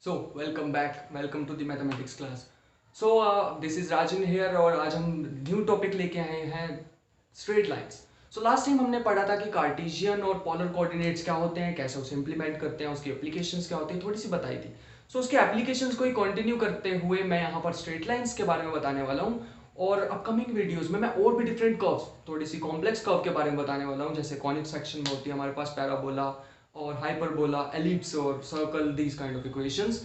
So, welcome back. Welcome to the mathematics class. So, this is Rajan here और आज हम new topic लेके आए हैं straight lines. So last time हमने पढ़ा था कि कार्टेशियन और पोलर कोऑर्डिनेट्स क्या होते हैं, कैसे उसे इंप्लीमेंट करते हैं, उसकी एप्लीकेशंस क्या होती है, थोड़ी सी बताई थी. सो उसके एप्लीकेशंस को ही कंटिन्यू करते हुए मैं यहाँ पर स्ट्रेट लाइंस के बारे में बताने वाला हूँ. और अपकमिंग वीडियोस में मैं और भी डिफरेंट कर्व्स, थोड़ी सी कॉम्प्लेक्स कर्व के बारे में बताने वाला हूँ, जैसे कॉनिक सेक्शन में होती है हमारे पास पैराबोला और हाइपरबोला, एलिप्स और circle, these kind of equations.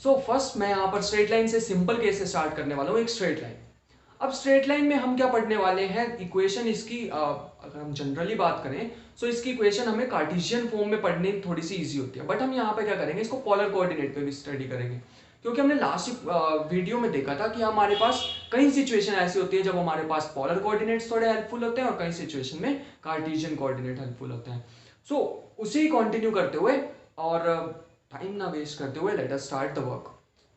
So first मैं यहाँ पर स्ट्रेट लाइन से सिंपल केस से स्टार्ट करने वाला हूँ, एक स्ट्रेट लाइन. अब स्ट्रेट लाइन में हम क्या पढ़ने वाले हैं, इक्वेशन इसकी अगर हम जनरली बात करें तो इसकी इक्वेशन हमें कार्टेशियन फॉर्म में पढ़नी थोड़ी सी इजी होती है, बट हम यहाँ पे क्या करेंगे, इसको पोलर कोऑर्डिनेट पे भी स्टडी करेंगे. क्योंकि हमने लास्ट वीडियो में देखा था कि हमारे पास कई सिचुएशन ऐसी होती है जब हमारे पास पोलर कोऑर्डिनेट्स थोड़े हेल्पफुल होते हैं और कई सिचुएशन में कार्टेशियन कोऑर्डिनेट हेल्पफुल होते हैं. सो उसे कंटिन्यू करते हुए और टाइम ना वेस्ट करते हुए let us start the work.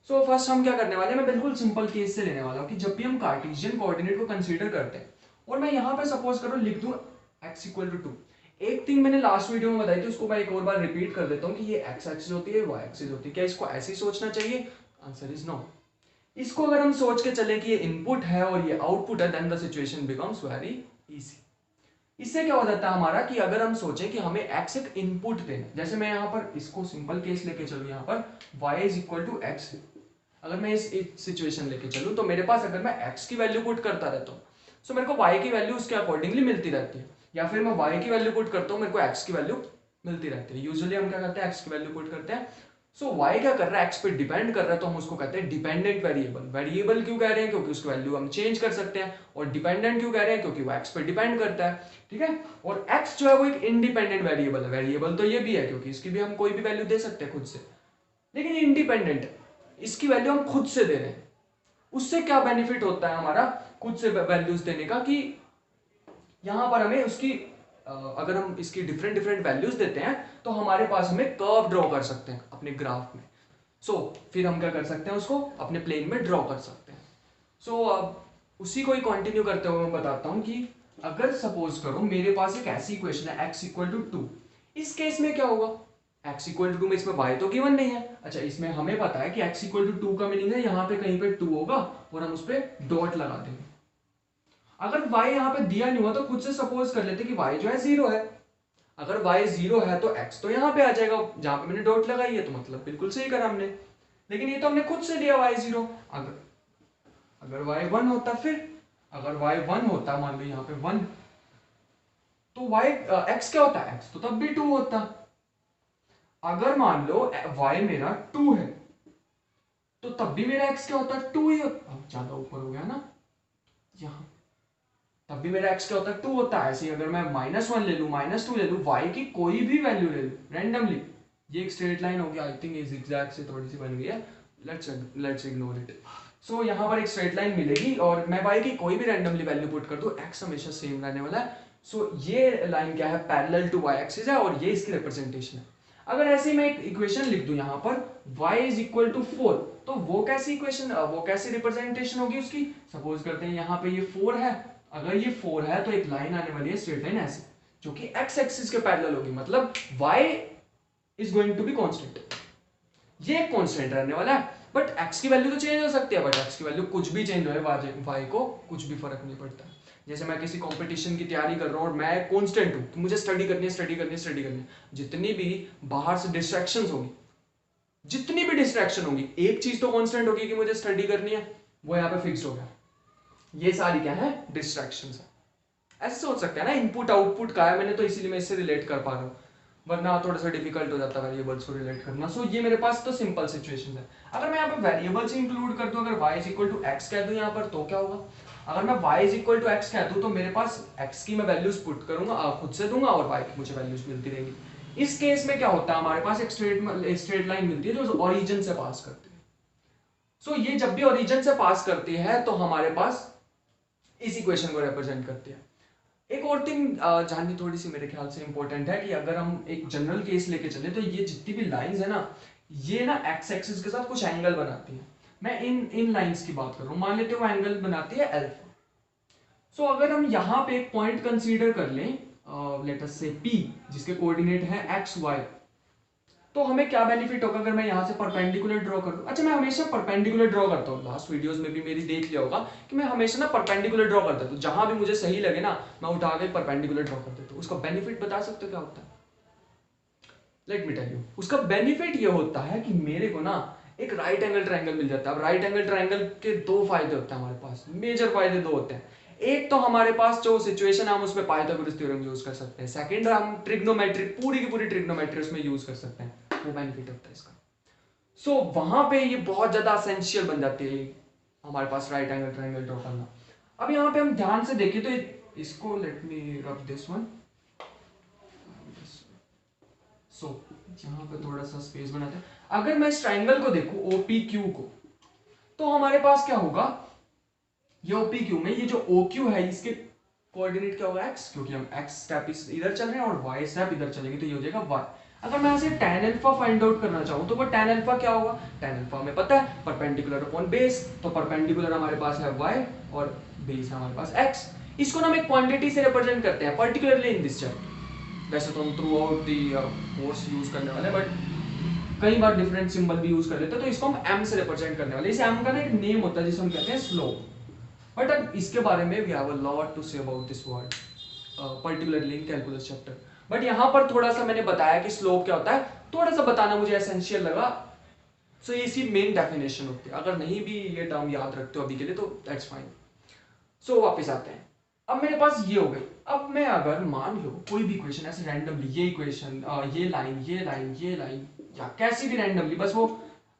So first हम क्या करने वाले हैं, मैं बिल्कुल सिंपल केस से लेने वाला हूँ कि जब भी हम कार्टेशियन कोऑर्डिनेट को कंसीडर करते हैं और मैं यहाँ पे सपोज करो लिख दूँ x इक्वल टू 2. एक थिंग मैंने लास्ट वीडियो में बताई थी, उसको मैं एक और बार रिपीट कर देता हूँ कि ये x एक्सिस होती है, y एक्सिस होती है. क्या इसको ऐसे ही सोचना चाहिए? Answer is no. इसको अगर हम सोच के चले कि ये इनपुट है और ये आउटपुट है, then the situation becomes very easy. इससे क्या हो जाता है हमारा कि अगर हम सोचें कि हमें x एक इनपुट देना है, जैसे मैं यहाँ पर इसको सिंपल केस लेके चलूँ, यहाँ पर y is equal to x. अगर मैं इस सिचुएशन लेके चलूँ तो मेरे पास अगर मैं x की वैल्यू पुट करता रहता हूँ तो मेरे को y की वैल्यू उसके अकॉर्डिंगली मिलती रहती है, या फिर मैं y की वैल्यू पुट करता हूँ मेरे को x की वैल्यू मिलती रहती है. यूजुअली हम क्या करते हैं, x की वैल्यू पुट करते हैं. सो y क्या कर रहा है, x पे डिपेंड कर रहा है, तो हम उसको कहते हैं डिपेंडेंट वेरिएबल. वेरिएबल क्यों कह रहे हैं, क्योंकि उसकी वैल्यू हम चेंज कर सकते हैं. और डिपेंडेंट क्यों कह रहे हैं, क्योंकि वो x पे डिपेंड करता है. ठीक है. और x जो है वो एक इंडिपेंडेंट वेरिएबल है. वेरिएबल तो ये भी है क्योंकि इसकी भी हम कोई भी वैल्यू दे सकते हैं खुद से, लेकिन इंडिपेंडेंट है, इसकी वैल्यू हम खुद से दे रहे हैं. उससे क्या बेनिफिट होता है हमारा खुद से वैल्यूज देने का, कि यहां पर हमें उसकी अगर हम इसकी डिफरेंट डिफरेंट वैल्यूज देते हैं तो हमारे पास हमें कर्व ड्रॉ कर सकते हैं अपने ग्राफ में. सो फिर हम क्या कर सकते हैं, उसको अपने प्लेन में ड्रॉ कर सकते हैं. सो उसी को ही कंटिन्यू करते हुए मैं बताता हूं कि अगर सपोज करो मेरे पास एक ऐसी इक्वेशन है x इक्वल टू 2. इस केस में क्या होगा, x इक्वल टू 2 में इसमें y तो गिवन नहीं है. अच्छा, इसमें हमें पता है कि x इक्वल टू 2 का मीनिंग है यहाँ पे कहीं पे 2 होगा और हम उस पर डॉट लगा देंगे. अगर y यहाँ पे दिया नहीं हुआ तो खुद से सपोज कर लेते कि y जो है 0 है. अगर y 0 है तो x तो यहाँ पे आ जाएगा जहां पे मैंने डॉट लगाई है, तो मतलब बिल्कुल सही करा हमने. लेकिन ये तो हमने खुद से दिया y 0. अगर अगर y 1 होता, फिर अगर y 1 होता, मान लो यहाँ पे 1, तो y x क्या होता है, x तो तब भी 2 होता. अगर मान लो y मेरा 2 है तो तब भी मेरा x क्या होता है, 2 ही होता. अब ज्यादा ऊपर हो गया ना यहाँ, तब भी मेरा x क्या होता है, 2 होता है. ऐसे अगर मैं -1 ले लूं, -2 ले लूं, y की कोई भी वैल्यू ले लूं रैंडमली, ये एक स्ट्रेट लाइन होगी. आई थिंक ये zigzag से थोड़ी सी बन गई है, लेट्स इग्नोर इट. सो यहाँ पर एक स्ट्रेट लाइन मिलेगी और मैं y की कोई भी रैंडमली वैल्यू पुट कर दूं, x हमेशा सेम रहने वाला है. सो ये लाइन क्या है, पैरेलल टू y एक्सिस है और ये इसकी रिप्रेजेंटेशन है. अगर ऐसे मैं एक इक्वेशन लिख दूं यहाँ पर y इज इक्वल टू 4, तो वो कैसी इक्वेशन, वो कैसी रिप्रेजेंटेशन होगी उसकी. सपोज करते हैं यहाँ पे ये 4 है. अगर ये 4 है तो एक लाइन आने वाली है, स्ट्रेट लाइन ऐसे, जो कि x एक्सिस के पैरेलल होगी. मतलब y is going to be constant, ये एक कांस्टेंट रहने वाला है. बट x की वैल्यू तो चेंज हो सकती है, बट x की वैल्यू कुछ भी चेंज हो, y को कुछ भी फर्क नहीं पड़ता. जैसे मैं किसी कंपटीशन की तैयारी कर रहा हूँ और मैं कांस्टेंट हूँ कि मुझे स्टडी करनी है, स्टडी करनी है, स्टडी करनी है. जितनी भी बाहर से डिस्ट्रैक्शंस होगी, जितनी भी डिस्ट्रैक्शन होगी, एक चीज तो कांस्टेंट होगी कि मुझे स्टडी करनी है, वो यहाँ पे फिक्स हो गया. ये सारी क्या है, डिस्ट्रैक्शंस है. ऐसे सोच सकते हैं ना, इनपुट आउटपुट का है, मैंने तो इसीलिए मैं इससे रिलेट कर पा रहा हूँ, वरना थोड़ा सा डिफिकल्ट हो जाता है वेरिएबल्स को रिलेट करना. सो ये मेरे पास तो सिंपल सिचुएशन है. अगर मैं यहाँ पे वेरिएबल्स इंक्लूड कर दूं, अगर y is equal to x कह दूं यहाँ पर, तो क्या होगा. अगर मैं y is equal to x कह दूं तो मेरे पास x की मैं वैल्यूज पुट करूंगा, खुद से दूंगा, और y की मुझे वैल्यूज मिलती रहेंगी. इस केस में क्या होता है, हमारे पास एक स्ट्रेट लाइन मिलती है जो ओरिजिन से पास करती है. सो ये जब भी ओरिजिन से पास करती है तो हमारे पास इस इक्वेशन को रिप्रेजेंट करती है. एक और थिंग जाननी थोड़ी सी मेरे ख्याल से इंपॉर्टेंट है कि अगर हम एक जनरल केस लेके चले तो ये जितनी भी लाइंस है ना, ये ना एक्स एक्सिस के साथ कुछ एंगल बनाती है. मैं इन लाइंस की बात कर रहा हूं, मान लेते हो एंगल बनाती है अल्फा. सो अगर हम यहाँ पे एक पॉइंट कंसीडर कर लें, लेट अस से P, जिसके कोऑर्डिनेट है एक्स वाई, तो हमें क्या बेनिफिट होगा अगर मैं यहाँ से परपेंडिकुलर ड्रॉ कर दूं? अच्छा, मैं हमेशा परपेंडिकुलर ड्रॉ करता हूँ, लास्ट वीडियोस में भी मेरी देख लिया होगा कि मैं हमेशा ना परपेंडिकुलर ड्रॉ करता हूँ, जहां भी मुझे सही लगे ना मैं उठा के परपेंडिकुलर ड्रॉ कर देता हूँ। उसका बेनिफिट बता सकते हो क्या होता है? Let me tell you. उसका बेनिफिट ये होता है कि मेरे को ना एक राइट एंगल ट्रायंगल मिल जाता है। अब राइट एंगल ट्रायंगल के दो फायदे होते हैं हमारे पास, मेजर फायदे दो होते हैं। एक तो हमारे पास जो सिचुएशन है हम उसमें पाइथागोरस थ्योरम यूज कर सकते हैं, सेकंड हम ट्रिग्नोमेट्री, पूरी की पूरी ट्रिग्नोमेट्री उसमें यूज कर सकते हैं, वो बेनिफिट होता है इसका। सो वहां पे ये बहुत ज्यादा असेंशियल बन जाती है हमारे पास राइट एंगल ट्रायंगल ड्रॉ करना। अब यहाँ पे हम ध्यान से देखें तो इसको let me rub this one. सो यहाँ पे थोड़ा सा स्पेस बनाते हैं। अगर मैं इस ट्रायंगल को देखूं OPQ को, तो हमारे पास क्या होगा, ये OPQ में ये जो OQ है इसके कोऑर्डिनेट क्या होगा x, क्योंकि हम x स्टेप इधर चल रहे हैं और y स्टेप इधर चलेंगे, तो ये हो जाएगा y। अगर मैं ऐसे tan अल्फा फाइंड आउट करना चाहूं तो वो tan अल्फा क्या होगा, tan अल्फा हमें पता है परपेंडिकुलर अपॉन बेस, तो परपेंडिकुलर हमारे पास है y और बेस है हमारे पास x। इसको ना हम एक क्वांटिटी से रिप्रेजेंट करते हैं, पर्टिकुलरली इन दिस चैप्टर। वैसे तो हम through out the course use करने वाले, बट कई बार डिफरेंट सिंबल भी यूज कर लेते हैं, तो इसको हम m से रिप्रेजेंट करने वाले। इस m का ना एक नेम होता है जिसे हम कहते हैं स्लोप। बट अब इसके बारे में we have a lot to say about this word, particularly in calculus chapter. But यहाँ पर थोड़ा सा मैंने बताया कि स्लोप क्या होता है, थोड़ा सा बताना मुझे एसेंशियल लगा। सो ये इसकी मेन डेफिनेशन होती है, अगर नहीं भी ये टर्म याद रखते हो अभी के लिए तो दैट्स फाइन। सो वापस आते हैं। अब मेरे पास ये हो गई। अब मैं अगर मान लो कोई भी इक्वेशन ऐसे रैंडमली, ये इक्वेशन, ये लाइन, ये लाइन, ये लाइन, या कैसी भी रैंडमली, बस वो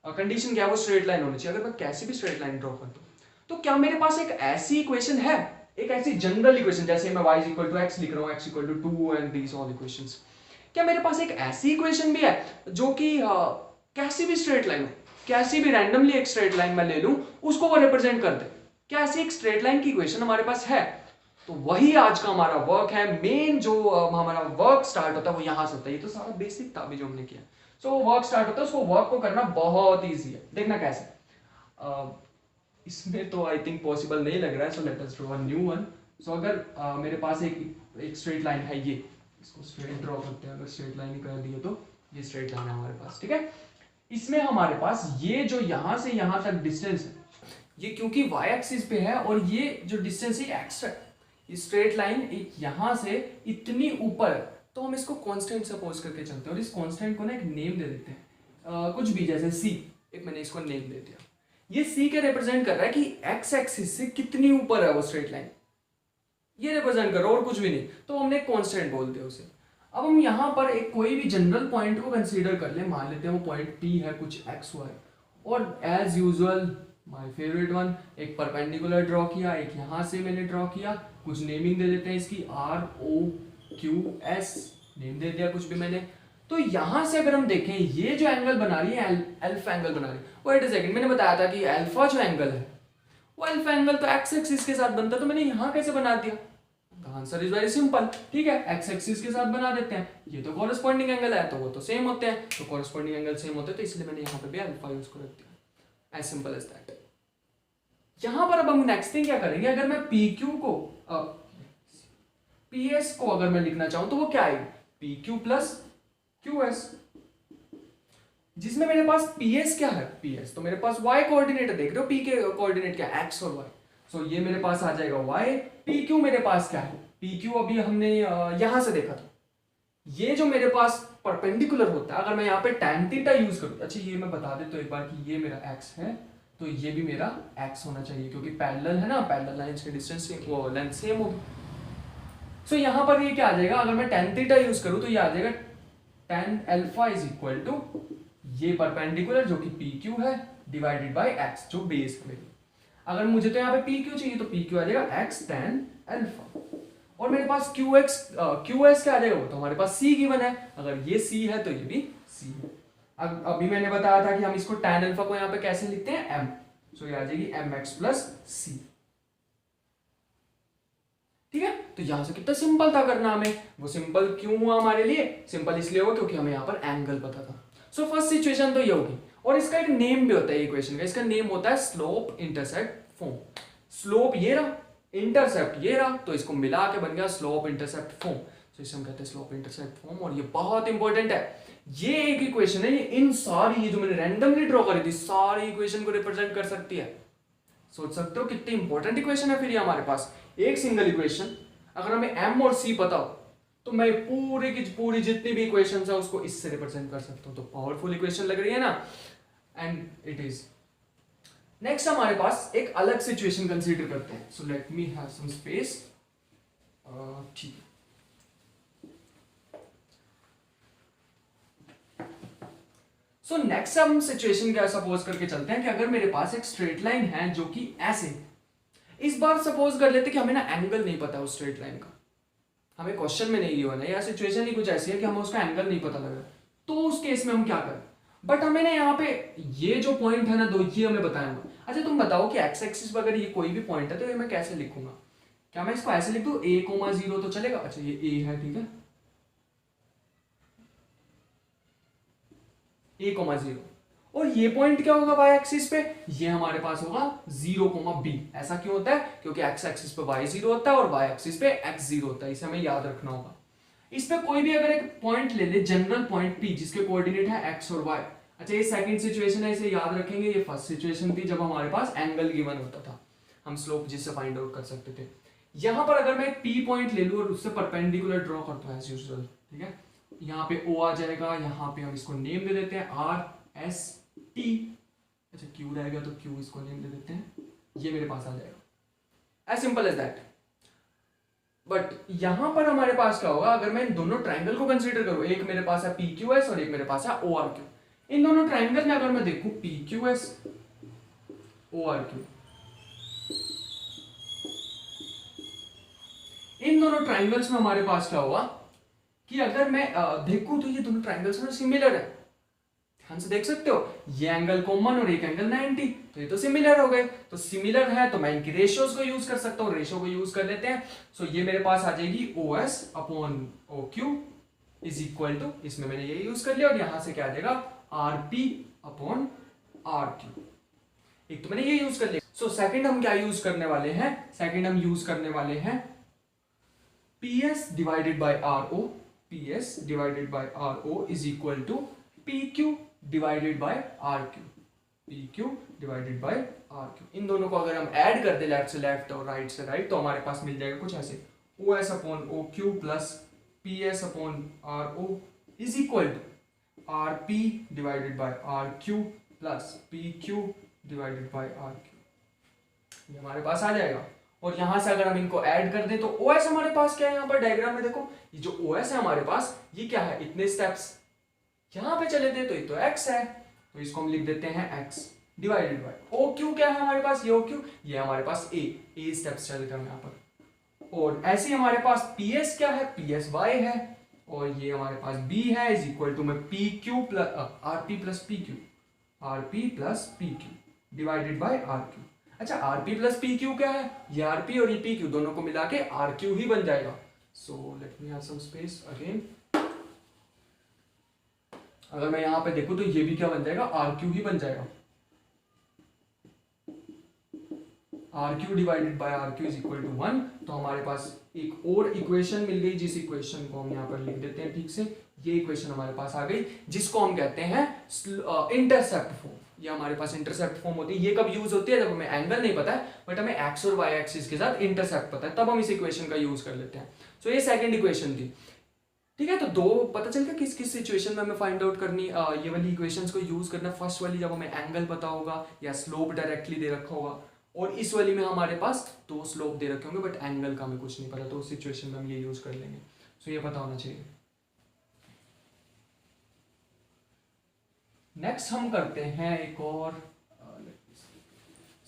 कंडीशन क्या है, वो स्ट्रेट लाइन होनी चाहिए। अगर मैं कैसी भी स्ट्रेट लाइन ड्रॉ कर दूं तो क्या मेरे पास एक ऐसी इक्वेशन है, एक ऐसी जनरल इक्वेशन, जैसे मैं y इक्वल टू एक्स लिख रहा हूँ, x equal to 2 and these all equations, क्या मेरे पास एक ऐसी इक्वेशन भी है जो कि कैसी भी स्ट्रेट लाइन हो, कैसी भी रैंडमली एक स्ट्रेट लाइन मैं ले लूं उसको वो रिप्रेजेंट कर दे? क्या ऐसी एक स्ट्रेट लाइन की इक्वेशन हमारे पास है? तो वही आज का हमारा वर्क है। मेन जो हमारा वर्क स्टार्ट होता है वो यहां से होता है। ये तो सारा बेसिक था अभी जो हमने किया। सो वर्क स्टार्ट होता है, उसको वर्क को करना बहुत ईजी है। देखना कैसे, इसमें तो आई थिंक पॉसिबल नहीं लग रहा है, so let us draw a new one. So अगर मेरे पास एक स्ट्रेट लाइन है, ये इसको स्ट्रेट ड्रॉ करते हैं। अगर स्ट्रेट लाइन ही कर दी है तो ये स्ट्रेट लाइन है हमारे पास, ठीक है। इसमें हमारे पास ये जो यहां से यहां तक डिस्टेंस है, ये क्योंकि y एक्सिस पे है और ये जो डिस्टेंस है x है, ये स्ट्रेट लाइन एक यहां से इतनी ऊपर, तो हम इसको कांस्टेंट सपोज करके चलते हैं और इस कांस्टेंट को ना एक नेम दे देते हैं, कुछ भी, जैसे c। एक मैंने इसको नेम दे दिया। ये c के रिप्रेजेंट कर रहा है कि x एक्सिस से कितनी ऊपर है वो स्ट्रेट लाइन, ये रिप्रेजेंट कर रहा है और कुछ भी नहीं, तो हमने कांस्टेंट बोल दिया उसे। अब हम यहाँ पर एक कोई भी जनरल पॉइंट को कंसीडर कर ले, मान लेते हैं वो पॉइंट P है, कुछ XY, और as usual my favourite one, एक परपेंडिकुलर ड्रॉ किया, एक यहाँ से मैंने ड्रॉ किया, कुछ नेमिंग दे देते हैं इसकी, ROQS नेम दे दिया कुछ भी मैंने। तो यहाँ से अगर हम देखें, ये जो एंगल बना रही है अल्फा एंगल बना रही है, वेट अ सेकंड, मैंने बताया था कि अल्फा जो एंगल है वो अल्फा एंगल तो एक्स एक्सिस के साथ बनता है, तो मैंने यहाँ कैसे बना दिया? आंसर इज वेरी सिंपल, ठीक है, एक्स एक्सिस के साथ बना देते हैं। ये तो कॉरेस्पॉन्डिंग एंगल है तो वो तो सेम होते हैं, तो कॉरेस्पॉन्डिंग एंगल सेम होते हैं, तो इसलिए मैंने यहाँ पे भी अल्फा यूज कर दिया। As simple as that. यहाँ पर अब हम नेक्स्ट थिंग क्या करेंगे, अगर मैं PQ को PS को अगर मैं लिखना चाहूं तो वो क्या है, PQ प्लस QS, जिसमें मेरे पास PS क्या है, PS तो मेरे पास Y कोऑर्डिनेट है, देख रहे हो P के कोऑर्डिनेट क्या है, X और Y। सो ये मेरे पास आ जाएगा Y। PQ मेरे पास क्या है, PQ अभी हमने यहां से देखा था, ये जो मेरे पास परपेंडिकुलर होता है, अगर मैं यहाँ पे tan थीटा यूज करूँ, अच्छा ये मैं बता देता हूँ एक बार कि ये मेरा x है तो ये भी मेरा x होना चाहिए, क्योंकि पैरेलल है ना, पैरेलल लाइंस के डिस्टेंस वो लेंथ सेम होगी। सो यहाँ पर ये क्या आ जाएगा, अगर मैं tan थीटा यूज करूँ तो ये आ जाएगा tan alpha is equal to ये परपेंडिकुलर जो कि PQ है डिवाइडेड बाय x जो बेस है। अगर मुझे तो यहाँ पे PQ चाहिए तो PQ आ जाएगा x tan अल्फा, और मेरे पास QS क्या आ जाएगा, वो तो हमारे पास C गिवन है, अगर ये C है तो ये भी C है। अब अभी मैंने बताया था कि हम इसको tan अल्फा को यहाँ पे कैसे लिखते हैं, m, सो ये आ जाएगी mx प्लस C, ठीक है। तो यहां से कितना सिंपल था करना हमें, वो सिंपल क्यों हुआ हमारे लिए, सिंपल इसलिए हुआ क्योंकि हमें यहाँ पर एंगल पता था। सो फर्स्ट सिचुएशन तो ये होगी, और इसका एक नेम भी होता है इक्वेशन का, इसका नेम होता है स्लोप इंटरसेप्ट फॉर्म। स्लोप ये रहा, इंटरसेप्ट ये रहा, तो इसको मिला के बन गया स्लोप इंटरसेप्ट फॉर्म। तो इसे हम कहते हैं स्लोप इंटरसेप्ट फॉर्म, और ये बहुत इंपॉर्टेंट है ये एक इक्वेशन है, ये इन सारी, ये जो मैंने रैंडमली ड्रॉ करी थी, सारी इक्वेशन को रिप्रेजेंट कर सकती है। सोच सकते हो कितनी इंपॉर्टेंट इक्वेशन है फिर ये हमारे पास। एक सिंगल इक्वेशन, अगर हमें एम और सी पता हो तो मैं पूरी की पूरी जितनी भी इक्वेशन है उसको इससे रिप्रेजेंट कर सकता हूं। तो पावरफुल इक्वेशन लग रही है ना, एंड इट इज। नेक्स्ट हमारे पास एक अलग सिचुएशन कंसीडर करते हैं। So let me have some space. ठीक है, सो नेक्स्ट हम सिचुएशन क्या सपोज करके चलते हैं कि अगर मेरे पास एक स्ट्रेट लाइन है जो कि ऐसे, इस बार सपोज कर लेते कि हमें ना एंगल नहीं पता उस स्ट्रेट लाइन का, हमें क्वेश्चन में नहीं गिवन है या सिचुएशन ही कुछ ऐसी है कि हमें उसका एंगल नहीं पता लग रहा, तो उस केस में हम क्या करें। बट हमें ना यहाँ पे ये जो पॉइंट है ना दो, ये हमें बताया। अच्छा तुम बताओ कि एक्स एक्सिस पर अगर ये कोई भी पॉइंट है तो ये मैं कैसे लिखूंगा। क्या मैं इसको ऐसे लिख दूं a,0 तो चलेगा। अच्छा ये a है, ठीक है, a,0, और ये पॉइंट क्या होगा y एक्सिस पे, ये हमारे पास होगा 0,b। ऐसा क्यों होता है, क्योंकि x एक्सिस पे y 0 होता है और y एक्सिस पे x 0 होता है, इसे हमें याद रखना होगा। इस पे कोई भी अगर एक पॉइंट ले ले, जनरल पॉइंट p जिसके कोऑर्डिनेट है x और y। अच्छा ये सेकंड सिचुएशन है, इसे याद रखेंगे। ये फर्स्ट सिचुएशन थी जब हमारे पास एंगल गिवन होता था, हम स्लोप जिससे फाइंड आउट कर सकते थे। यहां पर अगर मैं एक p पॉइंट ले लूं और उससे परपेंडिकुलर ड्रॉ करता हूं एज यूजुअल, ठीक है, यहाँ पे O आ जाएगा, यहाँ पे हम इसको नेम दे देते हैं RST। अच्छा Q रहेगा तो Q इसको नेम दे देते हैं, ये मेरे पास आ जाएगा, as simple as that. But यहां पर हमारे पास क्या होगा, अगर मैं इन दोनों ट्राइंगल को कंसीडर करूं, एक मेरे पास है PQS और एक मेरे पास है ORQ। इन दोनों ट्राइंगल में अगर मैं देखूं PQS ORQ, इन दोनों ट्राइंगल्स में हमारे पास क्या होगा कि अगर मैं देखूं तो ये दोनों ट्राइंगल्स में सिमिलर है। ध्यान से देख सकते हो, ये एंगल कॉमन और एक एंगल 90, तो ये तो सिमिलर हो गए। तो सिमिलर है तो मैं इनकी रेशियोज को यूज कर सकता हूं, रेशियो को यूज कर लेते हैं। सो ये मेरे पास आ जाएगी OS upon OQ is equal to, इसमें मैंने ये यूज कर लिया, और यहां से क्या आ जाएगा RP अपॉन RQ। एक तो मैंने ये यूज कर लिया। सो सेकंड हम क्या यूज करने वाले हैं, सेकंड हम यूज करने वाले हैं PS divided by RO। PS divided by RO is equal to PQ divided by RQ। PQ divided by RQ, इन दोनों को अगर हम ऐड कर दे लेफ्ट से लेफ्ट और राइट से राइट, तो हमारे पास मिल जाएगा कुछ ऐसे, OS upon OQ plus PS upon RO is equal to RP divided by RQ plus PQ divided by RQ। ये हमारे पास आ जाएगा। और यहां से अगर हम इनको ऐड कर दें तो OS हमारे पास क्या है, यहां पर डायग्राम में देखो, ये जो OS है हमारे पास, ये क्या है, इतने स्टेप्स यहां पे चले थे तो ये तो x है, तो इसको हम लिख देते हैं x डिवाइडेड बाय OQ। क्या है हमारे पास, ये OQ, ये हमारे पास a स्टेप्स चले थे हम यहां पर। और ऐसे ही हमारे पास PS क्या है, PS y है, और ये हमारे पास B है इज इक्वल टू में PQ plus RP plus PQ, RP plus PQ divided by RQ। अच्छा RP प्लस PQ क्या है, ये RP और ये PQ दोनों को मिला के RQ ही बन जाएगा। So let me have some space again. अगर मैं यहां पे देखूं तो ये भी क्या बन जाएगा, RQ ही बन जाएगा। RQ divided by RQ is equal to 1। तो हमारे पास एक और इक्वेशन मिल गई, जिस इक्वेशन को हम यहां पर लिख देते हैं ठीक से। ये इक्वेशन हमारे पास आ गई, जिसको हम कहते हैं इंटरसेप्ट फॉर्म। ये हमारे पास इंटरसेप्ट फॉर्म होती है। ये कब यूज होती है, जब हमें एंगल नहीं पता है बट हमें एक्स और वाई एक्सिस के साथ इंटरसेप्ट पता है, तब हम इस इक्वेशन का यूज कर लेते हैं। सो ये सेकंड इक्वेशन थी, ठीक है। तो दो पता चल गया किस किस सिचुएशन में हमें फाइंड आउट करनी ये वाली इक्वेशंस को यूज करना। फर्स्ट वाली जब हमें एंगल पता होगा या स्लोप डायरेक्टली दे रखा होगा, और इस वाली में हमारे पास दो स्लोप दे रखे होंगे बट एंगल का हमें कुछ नहीं पता, तो उस सिचुएशन में हम ये यूज कर लेंगे। सो ये पता होना चाहिए। नेक्स्ट हम करते हैं एक और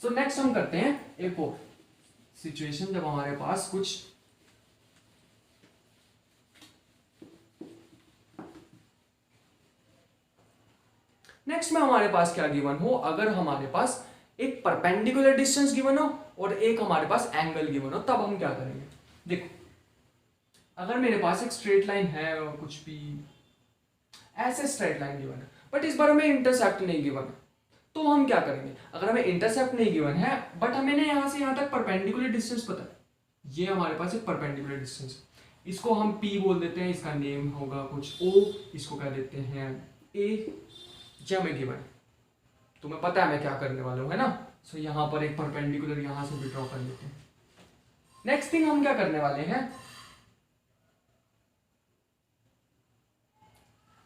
नेक्स्ट हम करते हैं एक और सिचुएशन जब हमारे पास कुछ नेक्स्ट में हमारे पास क्या गिवन हो, अगर हमारे पास एक परपेंडिकुलर डिस्टेंस गिवन हो और एक हमारे पास एंगल गिवन हो, तब हम क्या करेंगे। देखो अगर मेरे पास एक स्ट्रेट लाइन है और कुछ भी ऐसे स्ट्रेट लाइन गिवन है, बट इस बार हमें इंटरसेप्ट नहीं गिवन है, तो हम क्या करेंगे। अगर हमें इंटरसेप्ट नहीं गिवन है बट हमें ना यहां से यहां तक परपेंडिकुलर डिस्टेंस पता है, ये हमारे पास एक परपेंडिकुलर डिस्टेंस, इसको हम P बोल देते हैं, इसका नेम होगा कुछ O, इसको कह देते हैं A, जो हमें गिवन है। तुम्हें पता है मैं क्या करने वाला हूँ, है ना। सो यहाँ पर एक परपेंडिकुलर यहाँ से भी ड्रॉ कर लेते हैं। नेक्स्ट थिंग हम क्या करने वाले हैं,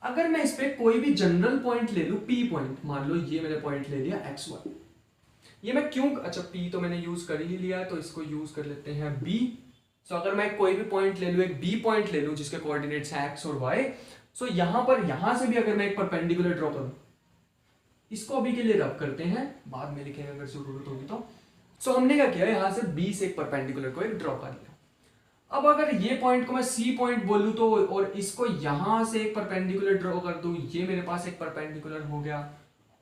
अगर मैं इस पे कोई भी जनरल पॉइंट ले लूं, P पॉइंट, मान लो ये मैंने पॉइंट ले लिया x1, ये मैं क्यों, अच्छा P तो मैंने यूज कर ही लिया है, तो इसको यूज कर लेते हैं B। सो अगर मैं कोई भी पॉइंट ले लूं, एक B पॉइंट ले लूं जिसके कोऑर्डिनेट्स हैं x और y, सो यहां पर यहां से भी अगर मैं एक परपेंडिकुलर ड्रॉ करूं, इसको अभी के लिए रब करते हैं, बाद में लिखेंगे अगर जरूरत होगी तो। सो हमने क्या किया, यहां से B से एक परपेंडिकुलर को एक ड्रॉ कर लिया। अब अगर ये पॉइंट को मैं C पॉइंट बोलूं तो, और इसको यहां से एक परपेंडिकुलर ड्रॉ कर दूं, ये मेरे पास एक परपेंडिकुलर हो गया,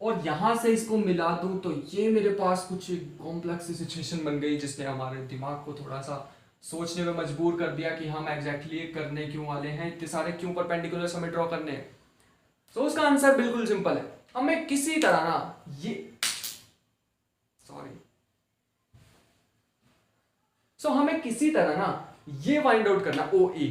और यहां से इसको मिला दूं तो ये मेरे पास कुछ कॉम्प्लेक्स सिचुएशन बन गई, जिसने हमारे दिमाग को थोड़ा सा सोचने में मजबूर कर दिया कि हम एग्जैक्टली करने क्यों वाले हैं, इतने सारे क्यों परपेंडिकुलर्स हमें ड्रॉ करने हैं। तो उसका आंसर बिल्कुल सिंपल है, हमें किसी तरह ना हमें किसी तरह ना ये फाइंड आउट करना OA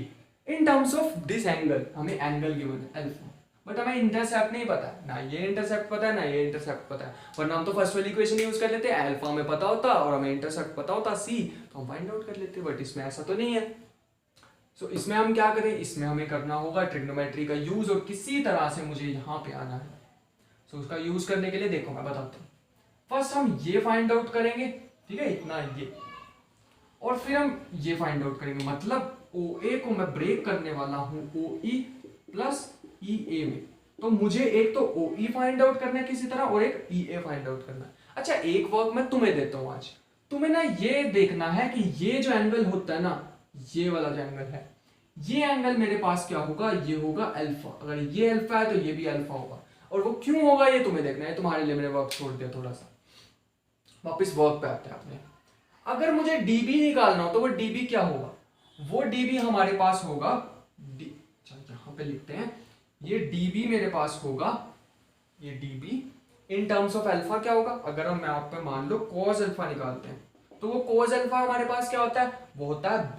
in terms of this angle, हमें एंगल गिवन है अल्फा, बट हमें इंटरसेप्ट नहीं पता, ना ये इंटरसेप्ट पता है ना ये इंटरसेप्ट पता है, वरना हम तो फर्स्ट वाली इक्वेशन यूज कर लेते हैं, अल्फा हमें पता होता और हमें इंटरसेप्ट पता होता C, तो हम फाइंड आउट कर लेते, बट इसमें ऐसा तो नहीं है। सो इसमें हम क्या करें, इसमें हमें करना होगा ट्रिग्नोमेट्री का यूज, और किसी तरह से मुझे यहाँ पे आना है। सो उसका यूज करने के लिए देखो मैं बताता हूँ, फर्स्ट हम ये फाइंड आउट करेंगे, ठीक है, इतना ये, और फिर हम ये फाइंड आउट करेंगे, मतलब OA को मैं ब्रेक करने वाला हूं OE प्लस EA में, तो मुझे एक तो OE फाइंड आउट करना है किसी तरह, और एक EA फाइंड आउट करना है। अच्छा एक वर्क मैं तुम्हें देता हूं आज, तुम्हें ना ये देखना है कि ये जो एंगल होता है ना, ये वाला जो एंगल है, ये एंगल मेरे पास क्या होगा, ये होगा अल्फा, अगर ये अल्फा है तो ये भी अल्फा होगा, और वो क्यों होगा ये तुम्हें देखना है, तुम्हारे लिए मैंने वर्क छोड़ दिया थोड़ा सा। वापिस वर्क पे आते हैं अपने, अगर मुझे dB निकालना हो तो वो dB क्या होगा, वो dB हमारे पास होगा यहां पे लिखते हैं, ये dB मेरे पास होगा, ये dB in terms of alpha क्या होगा, अगर हम यहाँ पे मान लो cos अल्फा निकालते हैं, तो वो cos अल्फा हमारे पास क्या होता है, वो होता है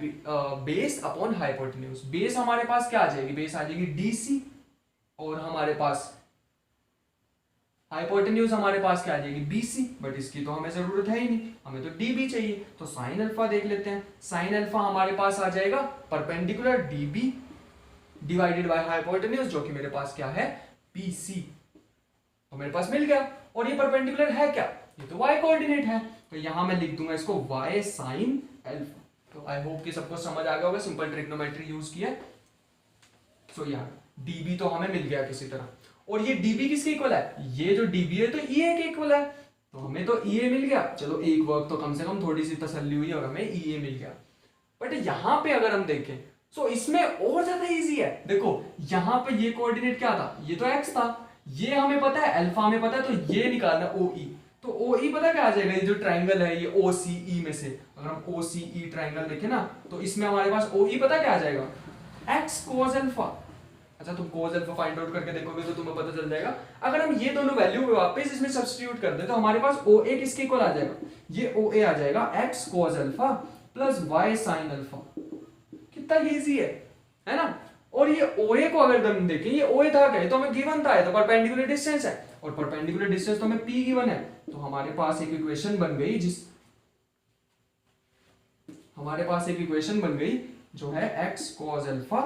बेस अपॉन हाइपोटेन्यूज। बेस हमारे पास क्या आ जाएगी, बेस आ जाएगी DC, और हमारे पास हाइपोटेन्यूज हमारे पास क्या आ जाएगी BC, बट इसकी तो हमें जरूरत है ही नहीं, हमें तो DB चाहिए, तो साइन अल्फा देख लेते हैं। साइन अल्फा हमारे पास आ जाएगा perpendicular DB divided by hypotenuse, जो कि मेरे पास क्या है BC, तो मेरे पास मिल गया। और ये परपेंडिकुलर है क्या, ये तो y कोऑर्डिनेट है, तो यहां मैं लिख दूंगा इसको y साइन अल्फा। तो आई होप कि सबको समझ आ गया होगा, सिंपल ट्रिग्नोमेट्री यूज किया। सो यार DB तो हमें मिल गया किसी तरह, और ये dB किसके इक्वल है, ये जो dB है तो EA के इक्वल है, तो हमें तो EA मिल गया। चलो एक वर्क तो कम से कम थोड़ी सी तसल्ली हुई और हमें EA मिल गया। बट यहाँ पे अगर हम देखें तो इसमें और ज्यादा इजी है। देखो यहाँ पे ये कोऑर्डिनेट क्या था, ये तो x था, ये हमें पता है अल्फा हमें पता है, तो ये निकालना OE, तो OE पता क्या आ जाएगा, ये जो ट्राइंगल है ये OCE में से, अगर हम OCE ट्राइंगल देखें ना, तो इसमें हमारे पास OE पता क्या आ जाएगा, x cos अल्फा। अच्छा तुम cos अल्फा फाइंड आउट करके देखोगे तो तुम्हें पता चल जाएगा। अगर हम ये दोनों वैल्यू वापस इसमें सब्स्टिट्यूट कर दे तो हमारे पास OA किसके इक्वल आ जाएगा, ये OA आ जाएगा x cos alpha plus y sin alpha. कितना इजी है ना। और ये OA को अगर हम देखें, ये OA था क्या, तो हमें गिवन था, तो परपेंडिकुलर डिस्टेंस है, और परपेंडिकुलर डिस्टेंस तो हमें P गिवन है, तो हमारे पास एक इक्वेशन बन गई जो है x cos alpha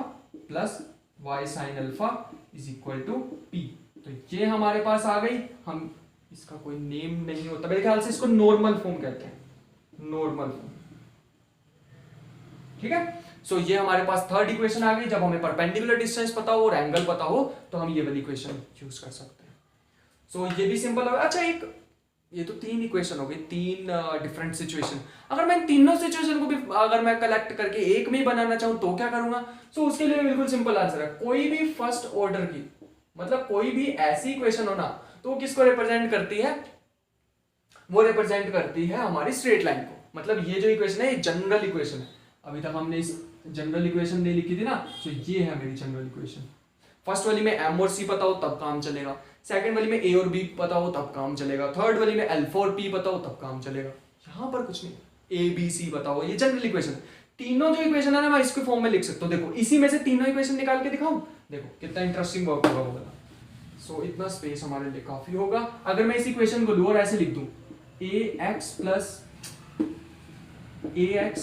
plus y sin alpha is equal to P। तो ये हमारे पास आ गई। हम इसका कोई नेम नहीं होता, मेरे ख्याल से इसको नॉर्मल फॉर्म कहते हैं, नॉर्मल फॉर्म, ठीक है। सो ये हमारे पास थर्ड इक्वेशन आ गई। जब हमें परपेंडिकुलर डिस्टेंस पता हो और एंगल पता हो तो हम ये वाली इक्वेशन यूज कर सकते हैं। सो ये भी सिंपल होगा। अच्छा एक ये तो तीन इक्वेशन हो गई, तीन डिफरेंट सिचुएशन। अगर मैं तीनों सिचुएशन को भी अगर मैं कलेक्ट करके एक में ही बनाना चाहूं तो क्या करूंगा, सो उसके लिए बिल्कुल सिंपल आंसर है, कोई भी फर्स्ट ऑर्डर की, मतलब कोई भी ऐसी इक्वेशन हो ना, तो वो किसको रिप्रेजेंट करती है, वो रिप्रेजेंट करती है हमारी स्ट्रेट लाइन को। मतलब ये जो इक्वेशन है ये जनरल इक्वेशन है, अभी तक हमने इस जनरल इक्वेशन नहीं लिखी थी ना, तो ये है मेरी जनरल इक्वेशन। फर्स्ट वाली में M और C पता हो तब काम चलेगा, सेकंड वाली में A और B पता हो तब काम चलेगा, थर्ड वाली में अल्फा और P पता हो तब काम चलेगा। यहां पर कुछ नहीं, A B C पता हो, ये जनरल इक्वेशन। तीनों जो इक्वेशन है ना मैं इसके फॉर्म में लिख सकता हूँ। देखो इसी में से तीनों इक्वेशन निकाल के दिखाऊं, देखो कितना इंटरेस्टिंग वर्क होगा वो वाला। सो इतना स्पेस हमारे लिए काफी होगा। अगर मैं इस इक्वेशन को लूं और ऐसे लिख दूं ax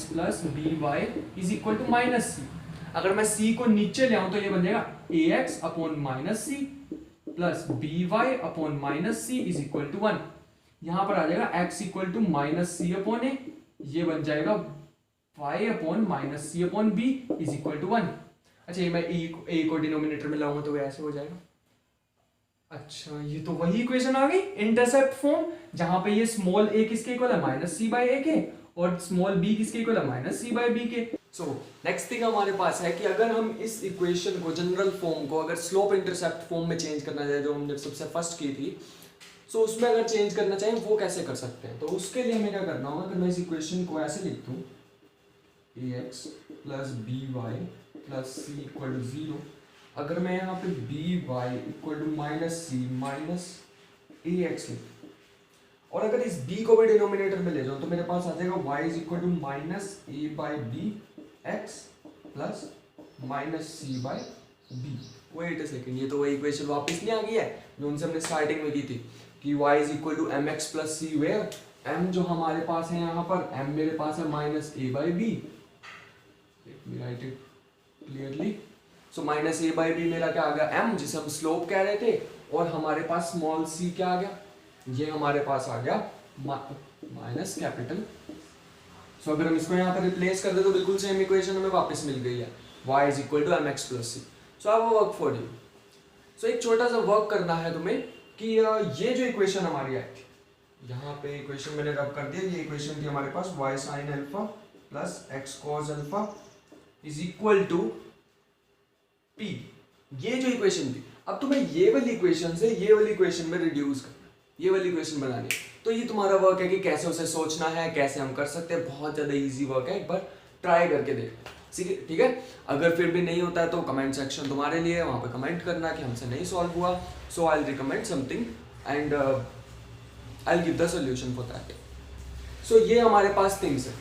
plus B y is equal to minus c. अगर मैं c को नीचे ले आऊं तो ये बन जाएगा ax upon minus c plus B y upon minus c is equal to 1। यहां पर आ जाएगा x equal to minus c upon a, ये बन जाएगा y upon minus c upon b is equal to 1। अच्छा ये मैं a को डिनोमिनेटर में लाऊंगा तो ऐसे हो जाएगा। अच्छा ये तो वही इक्वेशन आ गई इंटरसेप्ट फॉर्म, जहां पे ये स्मॉल a किसके इक्वल है माइनस सी बाई ए के, और स्मॉल b किसके इक्वल है माइनस सी बाई बी के। सो नेक्स्ट थिंग हमारे पास है कि अगर हम इस इक्वेशन को जनरल फॉर्म को अगर स्लोप इंटरसेप्ट फॉर्म में चेंज करना चाहे, जो हमने सबसे फर्स्ट की थी, सो उसमें अगर चेंज करना चाहें वो कैसे कर सकते हैं। तो उसके लिए हमें क्या करना होगा, अगर मैं इस इक्वेशन को ऐसे लिख दूं ax plus B Y plus C equal to 0, अगर मैं यहाँ पे B Y equal to minus C minus A X लिख, और अगर इस b को भी डिनोमिनेटर में ले जाऊं तो मेरे पास आ जाएगा y is equal to minus A by B X plus minus C by B. Wait a second, ये तो वही इक्वेशन वापस नहीं आ गई है जो उनसे हमने स्टार्टिंग में की थी कि y is equal to M x plus C, where m जो हमारे पास है यहाँ पर m मेरे पास है minus A by B, let me write it clearly. So minus A by B मेरा क्या आ गया m, जिसे हम स्लोप कह रहे थे, और हमारे पास स्मॉल c क्या आ गया, ये हमारे पास आ गया माइनस कैपिटल। सो अगर हम इसको यहाँ पर रिप्लेस कर दे तो बिल्कुल सेम इक्वेशन हमें वापस मिल गई है, y is equal to M x plus c. So I will work for you. So एक छोटा सा वर्क करना है तुम्हें कि ये जो इक्वेशन हमारी आई थी, यहाँ पे इक्वेशन मैंने रब कर दिया, ये इक्वेशन थी हमारे पास y sine alpha plus x cos alpha is equal to p, ये जो इक्वेशन थी। अब तुम्हें ये वाली इक्वेशन से ये वाली इक्वेशन में रिड्यूस करना, ये वाली इक्वेशन बनानी है। तो ये तुम्हारा वर्क है कि कैसे उसे सोचना है, कैसे हम कर सकते हैं। बहुत ज़्यादा इजी वर्क है, एक बार ट्राई करके देखना, ठीक है। अगर फिर भी नहीं होता है तो कमेंट सेक्शन तुम्हारे लिए है, वहाँ पे कमेंट करना कि हमसे नहीं सॉल्व हुआ। So I will recommend something and I will give the solution for that. So ये हमारे पास थिंग्स है।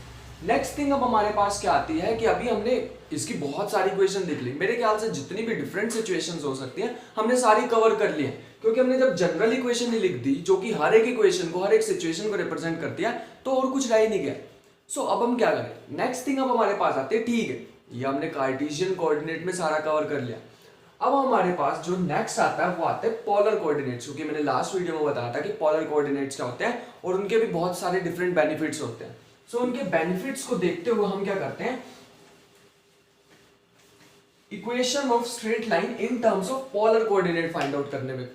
नेक्स्ट थिंग अब हमारे पास क्या आती है कि अभी हमने इसकी बहुत सारी इक्वेशन देख ली, मेरे ख्याल से जितनी भी डिफरेंट सिचुएशंस हो सकती हैं हमने सारी कवर कर ली हैं, क्योंकि हमने जब जनरल इक्वेशन ही लिख दी जो कि हर एक इक्वेशन को, हर एक सिचुएशन को रिप्रेजेंट करती है, तो और कुछ रह ही नहीं गया। सो अब हम क्या करें, नेक्स्ट थिंग अब हमारे पास आते हैं, ठीक है ये हमने कार्टेशियन कोऑर्डिनेट में सारा कवर कर लिया। अब हमारे पास जो नेक्स्ट आता है वो आते हैं पोलर कोऑर्डिनेट्स, क्योंकि मैंने लास्ट वीडियो में बताया था कि पोलर कोऑर्डिनेट्स क्या होते हैं और उनके भी बहुत सारे डिफरेंट बेनिफिट्स होते हैं। सो उनके बेनिफिट्स को देखते हुए हम क्या करते हैं, equation of straight line in terms of polar coordinate find out करने में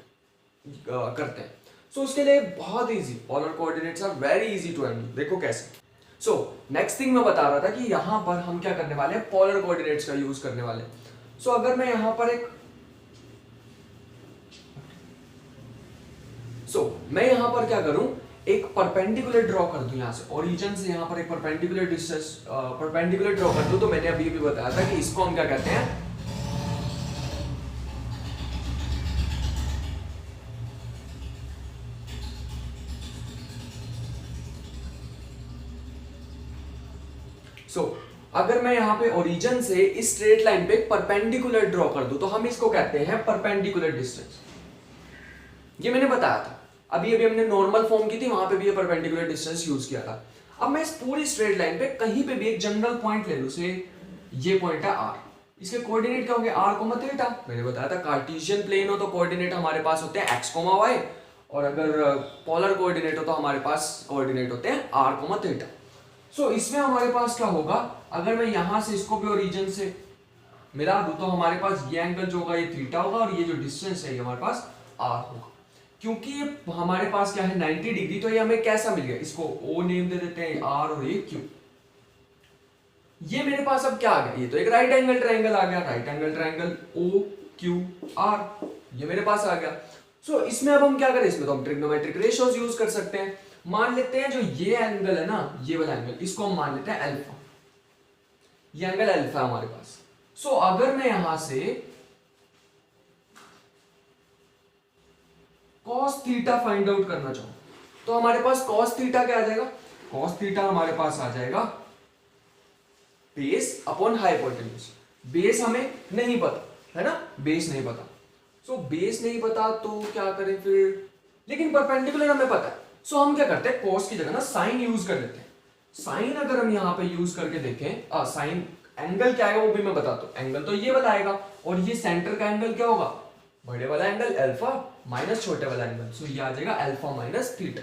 करते हैं। सो उसके लिए बहुत easy, polar coordinates are very easy to handle. देखो कैसे। सो नेक्स्ट थिंग मैं बता रहा था कि यहां पर हम क्या करने वाले हैं, पोलर कोऑर्डिनेट्स का यूज करने वाले हैं। सो अगर मैं यहां पर मैं यहां पर क्या करूं, एक परपेंडिकुलर ड्रॉ कर दूं, यहां से ओरिजिन से यहां पर एक परपेंडिकुलर डिस्टेंस परपेंडिकुलर ड्रॉ कर दूं। तो मैंने अभी भी बताया था कि इसको हम क्या कहते हैं, अगर मैं यहां पे ओरिजिन से इस स्ट्रेट लाइन पे एक परपेंडिकुलर ड्रॉ कर दूं तो हम इसको कहते हैं परपेंडिकुलर डिस्टेंस। ये मैंने बताया था, अभी अभी हमने नॉर्मल फॉर्म की थी, वहां पे भी ये परपेंडिकुलर डिस्टेंस यूज किया था। अब मैं इस पूरी स्ट्रेट लाइन पे कहीं पे भी एक जनरल पॉइंट ले लूं, से ये पॉइंट है r, इसके कोऑर्डिनेट क्या होंगे r, थीटा। मैंने बताया था कार्टेशियन प्लेन हो तो कोऑर्डिनेट हमारे पास होते हैं x, y, और अगर पोलर कोऑर्डिनेट हो तो हमारे पास कोऑर्डिनेट होते हैं r, थीटा। सो इसमें हमारे पास क्या होगा, अगर मैं यहां से इसको भी ओरिजिन से मिला दूं तो हमारे पास ये एंगल जो होगा ये थीटा होगा, और ये जो डिस्टेंस है ये हमारे पास r होगा। क्योंकि ये हमारे पास क्या है 90 डिग्री, तो ये हमें कैसा मिल गया, इसको O नेम दे देते हैं, R और ये Q। ये मेरे पास अब क्या आ गया, ये तो एक राइट एंगल ट्रायंगल आ गया, राइट एंगल ट्रायंगल OQR, ये मेरे पास आ गया। सो इसमें अब हम क्या करें, इसमें तो हम ट्रिग्नोमेट्रिक रेशियोज यूज कर सकते हैं। मान लेते हैं जो ये एंगल है ना, ये वाला एंगल, इसको हम मान लेते हैं अल्फा, ये एंगल अल्फा हमारे पास। सो अगर मैं यहां से cos थीटा फाइंड आउट करना चाहूं तो हमारे पास cos थीटा क्या आ जाएगा, cos थीटा हमारे पास आ जाएगा बेस अपॉन हाइपोटेन्यूज। बेस हमें नहीं पता है ना, बेस नहीं पता। सो बेस नहीं पता तो क्या करें फिर, लेकिन परपेंडिकुलर हमें पता है। सो हम क्या करते हैं, कोस की जगह ना साइन यूज कर लेते हैं। साइन अगर हम यहाँ पे यूज करके देखें, साइन एंगल क्या है वो भी मैं बताता हूँ। एंगल तो ये वाला आएगा, और ये सेंटर का एंगल क्या होगा, बड़े वाला एंगल अल्फा माइनस छोटे वाला एंगल। सो ये आ जाएगा alpha minus theta,